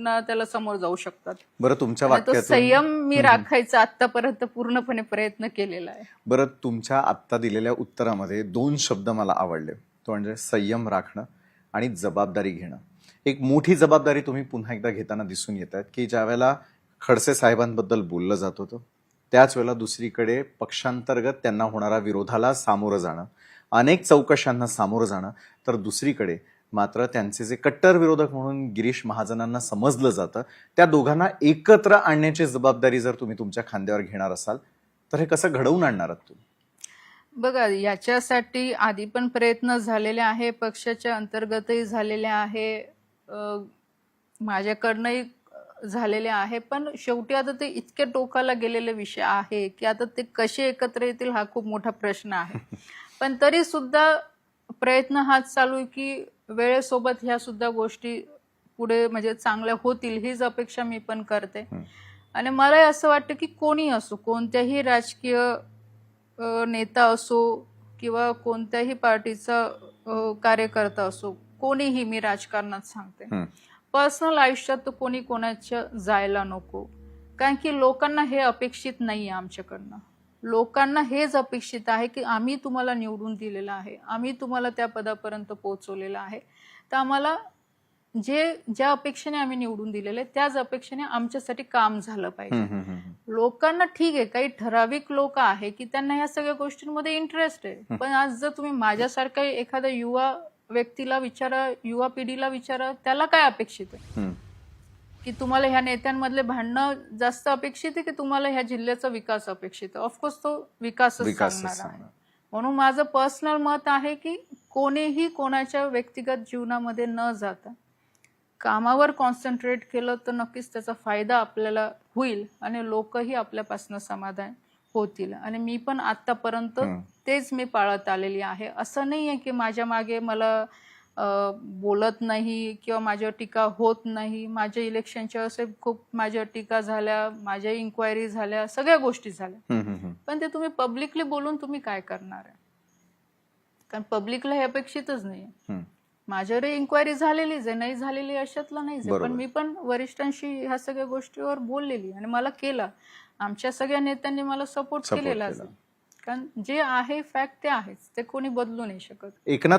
त्यांना त्याला समोर जाऊ शकतात. बरं, तुमच्या आणि तो वाक्यातून संयम मी राखायचा आतापर्यंत पूर्णपणे प्रयत्न केलेला आहे. बरं, तुमच्या आत्ता दिलेल्या उत्तरामध्ये 2 शब्द मला आवडले, तो म्हणजे संयम राखणं आणि जबाबदारी घेणं. एक मोठी जबाबदारी तुम्ही पुन्हा एकदा घेताना दिसून येत आहेत की ज्या वेळेला खडसे साहेबांबद्दल बोललं जात होतं त्याच वेळेला दुसरीकडे पक्षांतर्गत त्यांना होणारा विरोधाला सामोरं जाणं, अनेक चौकशांना सामोरं जाणं, तर दुसरीकडे मात्र त्यांचे जे कट्टर विरोधक म्हणून गिरीश महाजनांना समजलं जातं, त्या दोघांना एकत्र आणण्याची जबाबदारी जर तुम्ही तुमच्या खांद्यावर घेणार असाल तर हे कसं घडवून आणणार आहात तुम्ही? बघा, याच्यासाठी आधी पण प्रयत्न झालेले आहे, पक्षाच्या अंतर्गतही झालेले आहे, माझ्याकडनंही झालेले आहे. पण शेवटी आता ते इतक्या टोकाला गेलेले विषय आहे की आता ते कसे एकत्र येतील हा खूप मोठा प्रश्न आहे. पण तरी सुद्धा प्रयत्न हाच चालू आहे की वेळेसोबत ह्या सुद्धा गोष्टी पुढे म्हणजे चांगल्या होतील हीच अपेक्षा मी पण करते. आणि मला असं वाटतं की कोणी असो, कोणत्याही राजकीय नेता असो किंवा कोणत्याही पार्टीचा कार्यकर्ता असो, कोणीही, मी राजकारणात सांगते, पर्सनल आयुष्यात तर कोणी कोणाच्या जायला नको. कारण की लोकांना हे अपेक्षित नाही आहे आमच्याकडनं. लोकांना हेच अपेक्षित आहे की आम्ही तुम्हाला निवडून दिलेलं आहे, आम्ही तुम्हाला त्या पदापर्यंत पोहोचवलेलं आहे, तर आम्हाला ज्या अपेक्षेने आम्ही निवडून दिलेले त्याच अपेक्षेने आमच्यासाठी काम झालं पाहिजे. लोकांना ठीक आहे, काही ठराविक लोक आहे की त्यांना ह्या सगळ्या गोष्टींमध्ये इंटरेस्ट आहे. पण आज जर तुम्ही माझ्यासारख्या एखाद्या युवा व्यक्तीला विचारा, युवा पिढीला विचारा, त्याला काय अपेक्षित आहे? की तुम्हाला ह्या नेत्यांमधले भांडणं जास्त अपेक्षित आहे की तुम्हाला ह्या जिल्ह्याचा विकास अपेक्षित आहे? ऑफकोर्स तो विकासच सांगणार आहे. म्हणून माझं पर्सनल मत आहे की कोणीही कोणाच्या व्यक्तिगत जीवनामध्ये न जाता कामावर कॉन्सन्ट्रेट केलं तर नक्कीच त्याचा फायदा आपल्याला होईल आणि लोकही आपल्यापासून समाधान होतील. आणि मी पण आतापर्यंत तेच मी पाळत आलेली आहे. असं नाही आहे की माझ्या मागे मला बोलत नाही किंवा माझ्यावर टीका होत नाही. माझ्या इलेक्शनच्या असे खूप माझ्या टीका झाल्या, माझ्या इन्क्वायरी झाल्या, सगळ्या गोष्टी झाल्या. पण ते तुम्ही पब्लिकली बोलून तुम्ही काय करणार आहे? कारण पब्लिकला हे अपेक्षितच नाही. माझ्यावर इन्क्वायरी झालेलीच आहे, नाही झालेली अशातलं नाहीच आहे. पण मी पण वरिष्ठांशी ह्या सगळ्या गोष्टीवर बोललेली आणि मला केला. आमच्या सगळ्या नेत्यांनी मला सपोर्ट केलेला. कारण जे आहे फॅक्ट ते आहेच, ते कोणी बदलू नाही शकत. एकनाथ